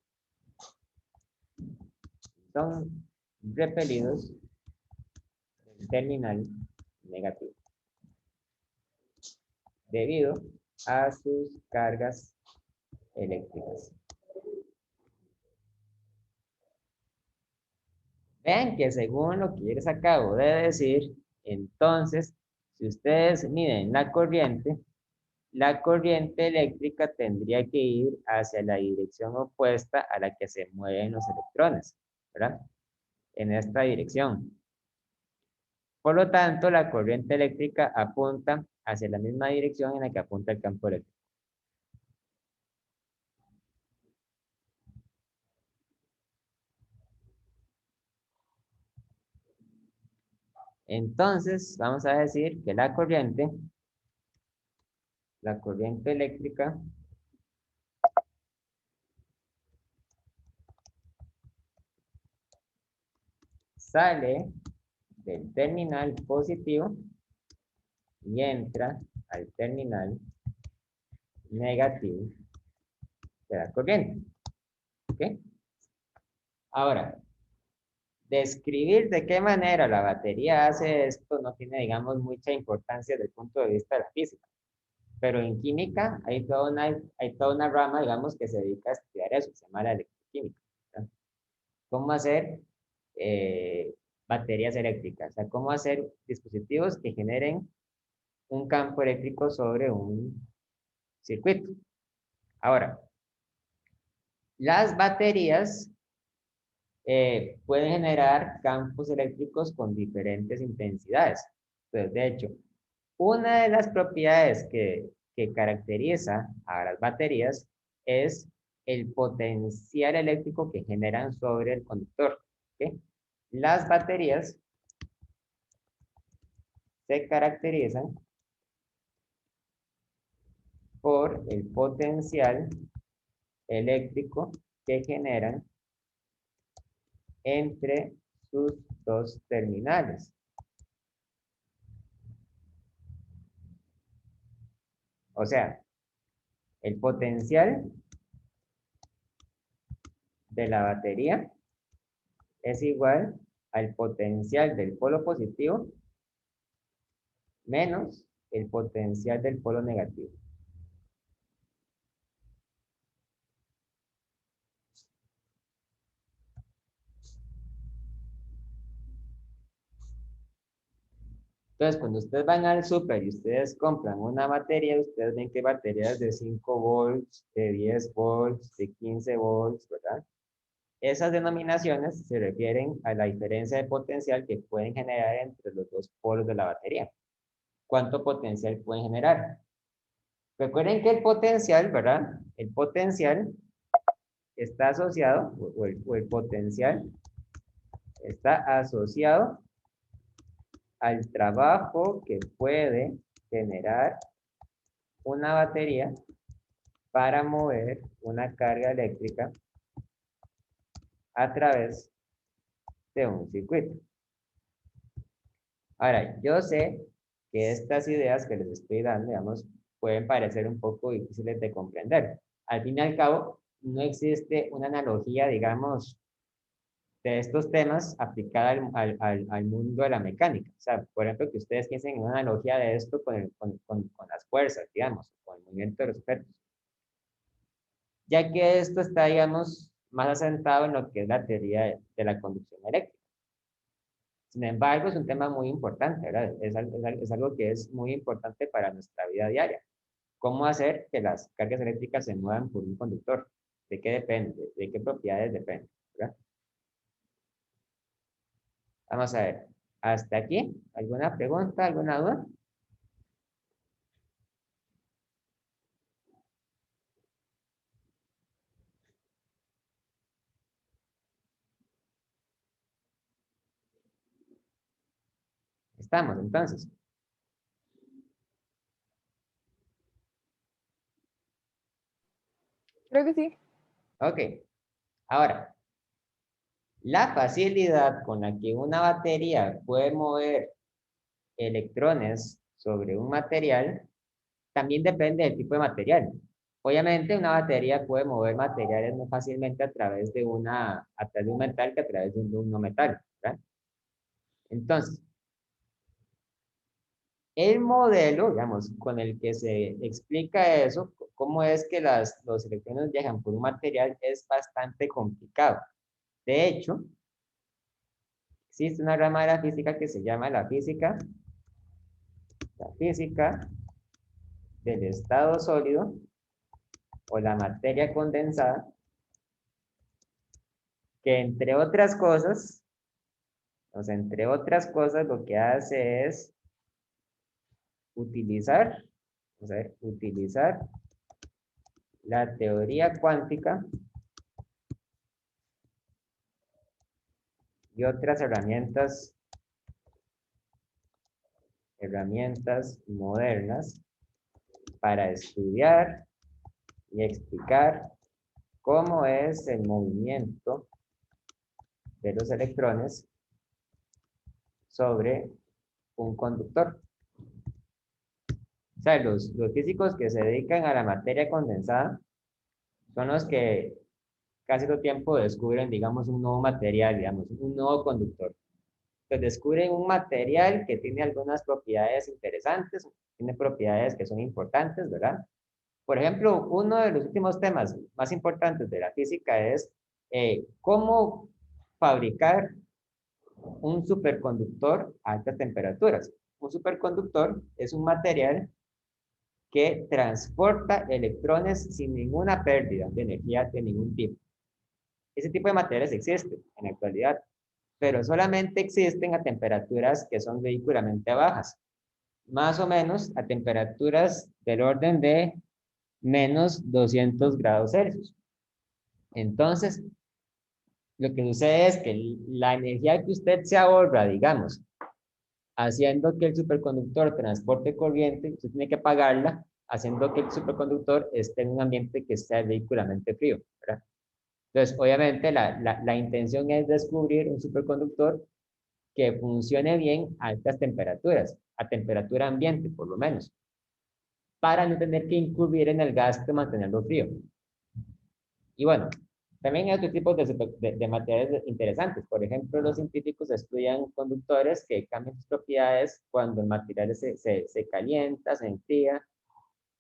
A: Son repelidos del terminal negativo debido a sus cargas eléctricas. Vean que según lo que yo les acabo de decir, entonces Si ustedes miden la corriente eléctrica tendría que ir hacia la dirección opuesta a la que se mueven los electrones, ¿verdad? En esta dirección. Por lo tanto, la corriente eléctrica apunta hacia la misma dirección en la que apunta el campo eléctrico. Entonces, vamos a decir que la corriente eléctrica sale del terminal positivo y entra al terminal negativo de la corriente. ¿Ok? Ahora, describir de qué manera la batería hace esto no tiene, digamos, mucha importancia desde el punto de vista de la física. Pero en química hay toda una rama, digamos, que se dedica a estudiar eso, se llama la electroquímica, ¿verdad? Cómo hacer baterías eléctricas, o sea, cómo hacer dispositivos que generen un campo eléctrico sobre un circuito. Ahora, las baterías pueden generar campos eléctricos con diferentes intensidades. Entonces, de hecho, una de las propiedades que caracteriza a las baterías es el potencial eléctrico que generan sobre el conductor. ¿Okay? Las baterías se caracterizan por el potencial eléctrico que generan entre sus dos terminales. O sea, el potencial de la batería es igual al potencial del polo positivo menos el potencial del polo negativo. Entonces, cuando ustedes van al súper y ustedes compran una batería, ustedes ven que hay baterías de 5 volts, de 10 volts, de 15 volts, ¿verdad? Esas denominaciones se refieren a la diferencia de potencial que pueden generar entre los dos polos de la batería. ¿Cuánto potencial pueden generar? Recuerden que el potencial, ¿verdad? El potencial está asociado, o el potencial está asociado al trabajo que puede generar una batería para mover una carga eléctrica a través de un circuito. Ahora, yo sé que estas ideas que les estoy dando, digamos, pueden parecer un poco difíciles de comprender. Al fin y al cabo, no existe una analogía, digamos, de estos temas aplicada al mundo de la mecánica. O sea, por ejemplo, que ustedes piensen en una analogía de esto con las fuerzas, digamos, con el movimiento de los objetos. Ya que esto está, digamos, más asentado en lo que es la teoría de la conducción eléctrica. Sin embargo, es un tema muy importante, ¿verdad? Es algo que es muy importante para nuestra vida diaria. ¿Cómo hacer que las cargas eléctricas se muevan por un conductor? ¿De qué depende? ¿De qué propiedades depende? ¿Verdad? Vamos a ver. ¿Hasta aquí? ¿Alguna pregunta? ¿Alguna duda? Estamos, entonces.
C: Creo que sí.
A: Ok. Ahora, la facilidad con la que una batería puede mover electrones sobre un material también depende del tipo de material. Obviamente, una batería puede mover materiales muy fácilmente a través de un metal que a través de un no metal, ¿verdad? Entonces, el modelo, digamos, con el que se explica eso, cómo es que los electrones viajan por un material, es bastante complicado. De hecho, existe una rama de la física que se llama la física La física del estado sólido o la materia condensada, que entre otras cosas, o sea, entre otras cosas, lo que hace es utilizar, vamos a ver, utilizar la teoría cuántica y otras herramientas modernas para estudiar y explicar cómo es el movimiento de los electrones sobre un conductor. O sea, los físicos que se dedican a la materia condensada son los que casi todo tiempo descubren, digamos, un nuevo material, digamos, un nuevo conductor. Entonces descubren un material que tiene algunas propiedades interesantes, tiene propiedades que son importantes, ¿verdad? Por ejemplo, uno de los últimos temas más importantes de la física es cómo fabricar un superconductor a altas temperaturas. Un superconductor es un material que transporta electrones sin ninguna pérdida de energía de ningún tipo. Ese tipo de materiales existen en la actualidad, pero solamente existen a temperaturas que son ridículamente bajas, más o menos a temperaturas del orden de menos 200 grados Celsius. Entonces, lo que sucede es que la energía que usted se ahorra, digamos, haciendo que el superconductor transporte corriente, usted tiene que pagarla, haciendo que el superconductor esté en un ambiente que esté ridículamente frío, ¿verdad? Entonces, obviamente, la intención es descubrir un superconductor que funcione bien a altas temperaturas, a temperatura ambiente, por lo menos, para no tener que incurrir en el gasto de mantenerlo frío. Y bueno, también hay otros tipos de materiales interesantes. Por ejemplo, los científicos estudian conductores que cambian sus propiedades cuando el material se calienta, se enfría,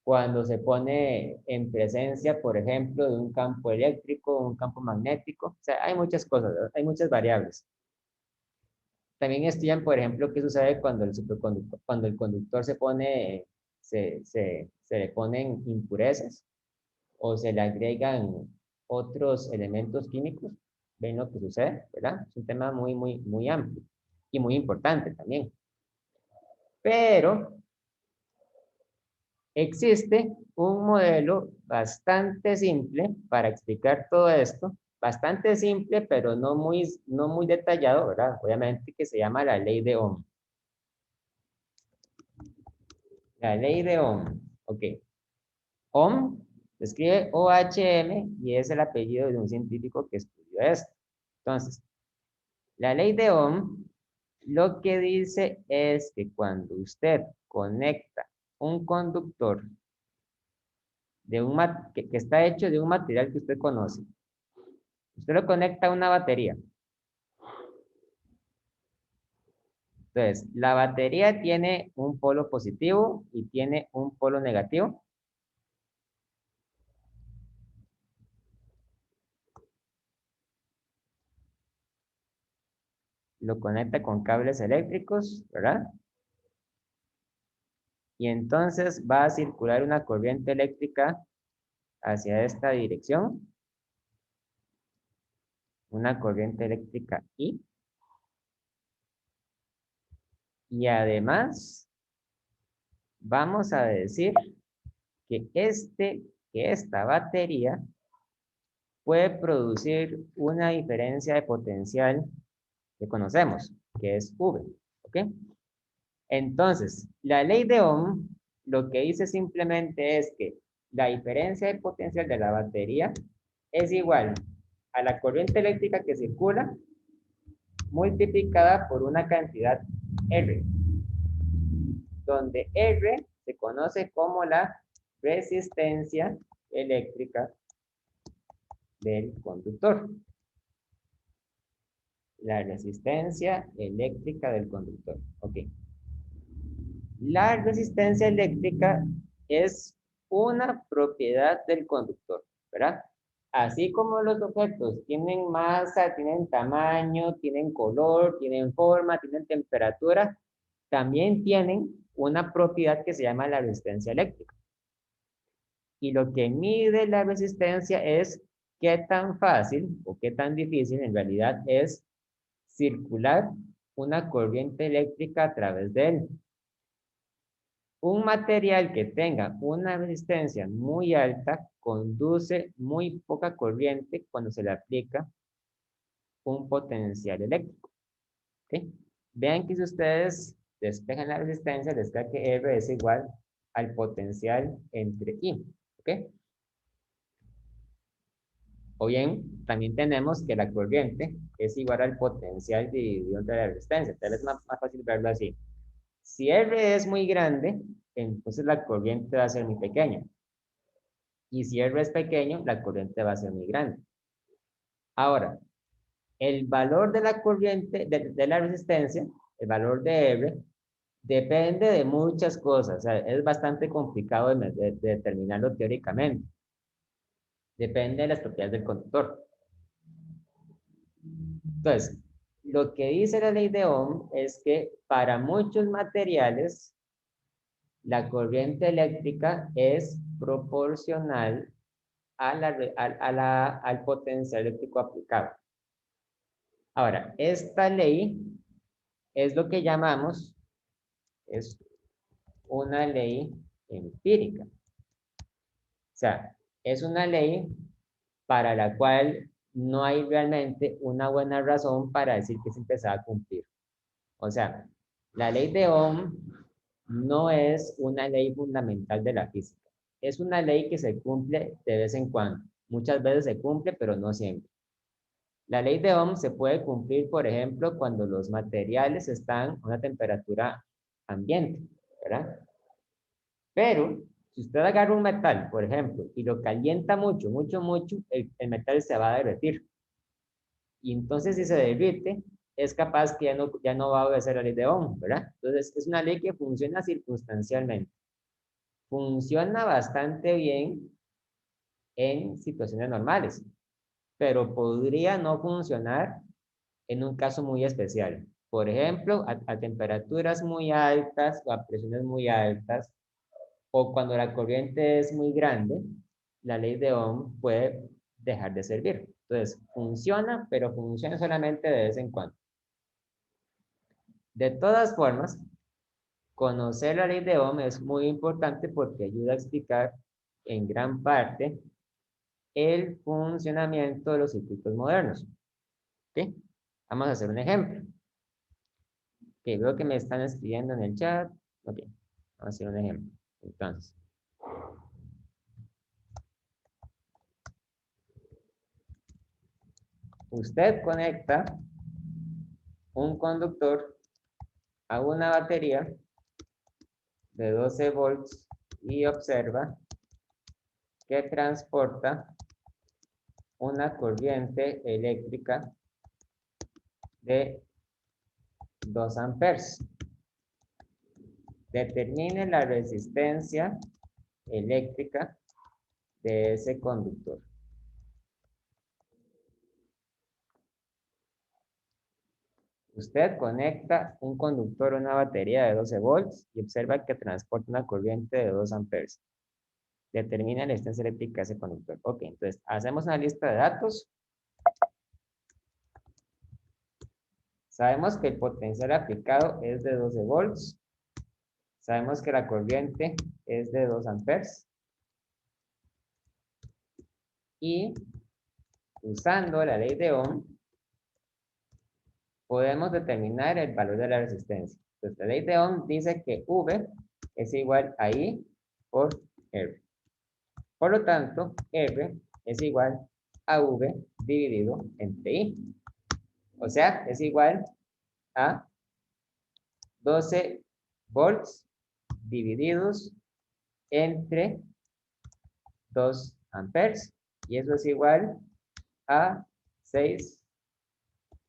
A: cuando se pone en presencia, por ejemplo, de un campo eléctrico, un campo magnético. O sea, hay muchas cosas, ¿verdad? Hay muchas variables. También estudian, por ejemplo, qué sucede cuando el conductor se le ponen impurezas o se le agregan otros elementos químicos. Ven lo que sucede, ¿verdad? Es un tema muy amplio y muy importante también. Pero existe un modelo bastante simple para explicar todo esto, bastante simple, pero no muy detallado, ¿verdad? Obviamente, que se llama la ley de Ohm. La ley de Ohm, ok. Ohm se escribe OHM y es el apellido de un científico que estudió esto. Entonces, la ley de Ohm lo que dice es que cuando usted conecta un conductor que está hecho de un material que usted conoce, usted lo conecta a una batería. Entonces, la batería tiene un polo positivo y tiene un polo negativo. Lo conecta con cables eléctricos, ¿verdad? Y entonces va a circular una corriente eléctrica hacia esta dirección. Una corriente eléctrica I. Y además, vamos a decir que esta batería puede producir una diferencia de potencial que conocemos, que es V, ¿ok? Entonces, la ley de Ohm lo que dice simplemente es que la diferencia de potencial de la batería es igual a la corriente eléctrica que circula multiplicada por una cantidad R, donde R se conoce como la resistencia eléctrica del conductor. La resistencia eléctrica del conductor. Ok. La resistencia eléctrica es una propiedad del conductor, ¿verdad? Así como los objetos tienen masa, tienen tamaño, tienen color, tienen forma, tienen temperatura, también tienen una propiedad que se llama la resistencia eléctrica. Y lo que mide la resistencia es qué tan fácil o qué tan difícil en realidad es circular una corriente eléctrica a través de él. Un material que tenga una resistencia muy alta conduce muy poca corriente cuando se le aplica un potencial eléctrico. ¿Okay? Vean que si ustedes despejan la resistencia, les queda que R es igual al potencial entre I. ¿Okay? O bien, también tenemos que la corriente es igual al potencial dividido entre la resistencia. Tal vez es más fácil verlo así. Si R es muy grande, entonces la corriente va a ser muy pequeña. Y si R es pequeño, la corriente va a ser muy grande. Ahora, el valor de la corriente, de la resistencia, el valor de R, depende de muchas cosas. O sea, es bastante complicado de determinarlo teóricamente. Depende de las propiedades del conductor. Entonces, lo que dice la ley de Ohm es que para muchos materiales, la corriente eléctrica es proporcional al potencial eléctrico aplicado. Ahora, esta ley es lo que llamamos, es una ley empírica. O sea, es una ley para la cual no hay realmente una buena razón para decir que se empezaba a cumplir. O sea, la ley de Ohm no es una ley fundamental de la física. Es una ley que se cumple de vez en cuando. Muchas veces se cumple, pero no siempre. La ley de Ohm se puede cumplir, por ejemplo, cuando los materiales están a una temperatura ambiente, ¿verdad? Pero, si usted agarra un metal, por ejemplo, y lo calienta mucho, el metal se va a derretir. Y entonces, si se derrite, es capaz que ya no va a obedecer la ley de Ohm, ¿verdad? Entonces, es una ley que funciona circunstancialmente. Funciona bastante bien en situaciones normales, pero podría no funcionar en un caso muy especial. Por ejemplo, a temperaturas muy altas o a presiones muy altas, o cuando la corriente es muy grande, la ley de Ohm puede dejar de servir. Entonces, funciona, pero funciona solamente de vez en cuando. De todas formas, conocer la ley de Ohm es muy importante porque ayuda a explicar en gran parte el funcionamiento de los circuitos modernos. ¿Ok? Vamos a hacer un ejemplo. Ok, veo que me están escribiendo en el chat. Ok, vamos a hacer un ejemplo. Entonces, usted conecta un conductor a una batería de 12 volts y observa que transporta una corriente eléctrica de 2 amperes. Determine la resistencia eléctrica de ese conductor. Usted conecta un conductor a una batería de 12 volts y observa que transporta una corriente de 2 amperes. Determina la resistencia eléctrica de ese conductor. Ok, entonces hacemos una lista de datos. Sabemos que el potencial aplicado es de 12 volts. Sabemos que la corriente es de 2 amperes. Y usando la ley de Ohm, podemos determinar el valor de la resistencia. Entonces, la ley de Ohm dice que V es igual a I por R. Por lo tanto, R es igual a V dividido entre I. O sea, es igual a 12 volts divididos entre 2 amperes. Y eso es igual a 6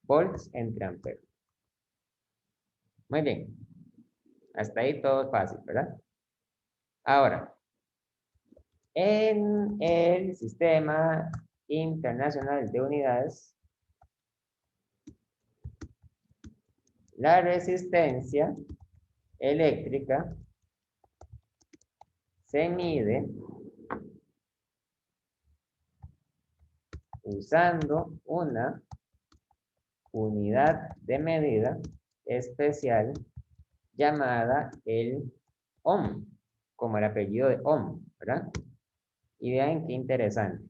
A: volts entre amperes. Muy bien. Hasta ahí todo fácil, ¿verdad? Ahora, en el Sistema Internacional de Unidades, la resistencia eléctrica se mide usando una unidad de medida especial llamada el ohm, como el apellido de ohm, ¿verdad? Y vean qué interesante.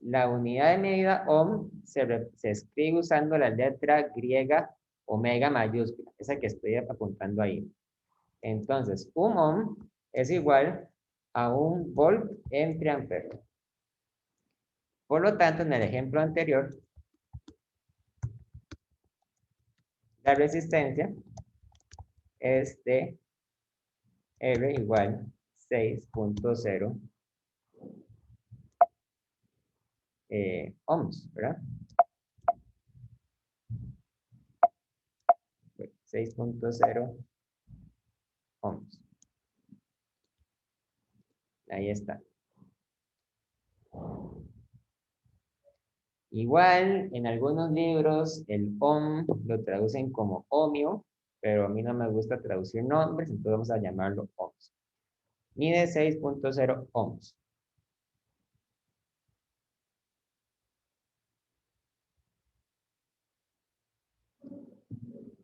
A: La unidad de medida ohm se escribe usando la letra griega omega mayúscula, esa que estoy apuntando ahí. Entonces, un ohm es igual a un volt entre ampere. Por lo tanto, en el ejemplo anterior, la resistencia es de R igual 6.0 ohms, ¿verdad? 6.0 ohms. Ahí está. Igual, en algunos libros, el ohm lo traducen como ohmio, pero a mí no me gusta traducir nombres, entonces vamos a llamarlo ohms. Mide 6.0 ohms.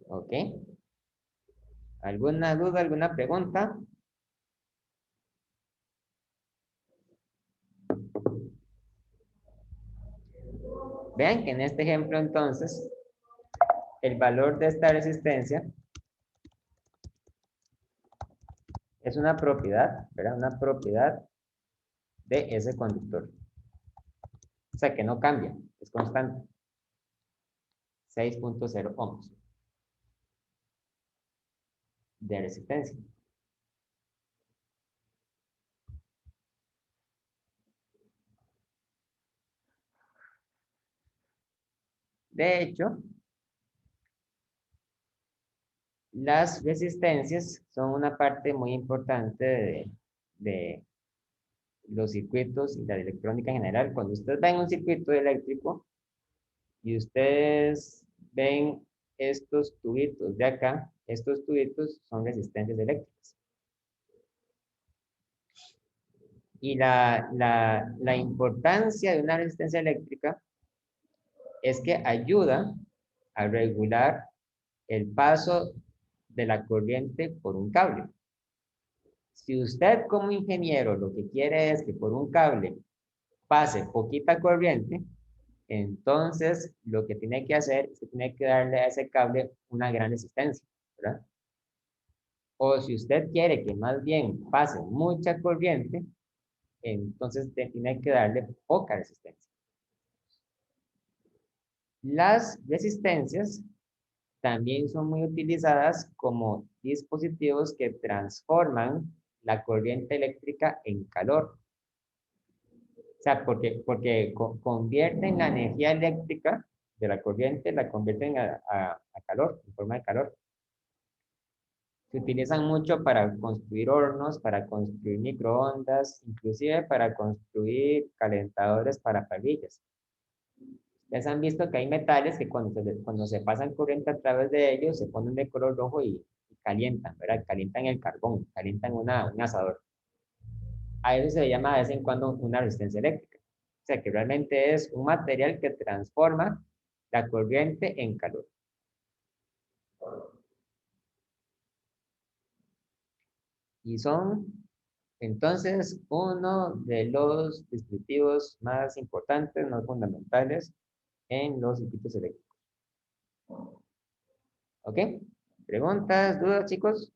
A: ¿Ok? ¿Alguna duda, alguna pregunta? Vean que en este ejemplo, entonces, el valor de esta resistencia es una propiedad, ¿verdad? Una propiedad de ese conductor. O sea, que no cambia, es constante. 6.0 ohms de resistencia. De hecho, las resistencias son una parte muy importante de los circuitos y la electrónica en general. Cuando ustedes ven un circuito eléctrico y ustedes ven estos tubitos de acá, estos tubitos son resistencias eléctricas. Y la importancia de una resistencia eléctrica es que ayuda a regular el paso de la corriente por un cable. Si usted como ingeniero lo que quiere es que por un cable pase poquita corriente, entonces lo que tiene que hacer es que tiene que darle a ese cable una gran resistencia, ¿verdad? O si usted quiere que más bien pase mucha corriente, entonces tiene que darle poca resistencia. Las resistencias también son muy utilizadas como dispositivos que transforman la corriente eléctrica en calor. O sea, porque convierten la energía eléctrica de la corriente, la convierten a calor, en forma de calor. Se utilizan mucho para construir hornos, para construir microondas, inclusive para construir calentadores para parrillas. Ustedes han visto que hay metales que cuando se pasan corriente a través de ellos se ponen de color rojo y calientan, ¿verdad? Calientan el carbón, calientan un asador. A eso se le llama de vez en cuando una resistencia eléctrica. O sea que realmente es un material que transforma la corriente en calor. Y son entonces uno de los dispositivos más importantes, más fundamentales en los circuitos eléctricos. ¿Ok? ¿Preguntas, dudas, chicos?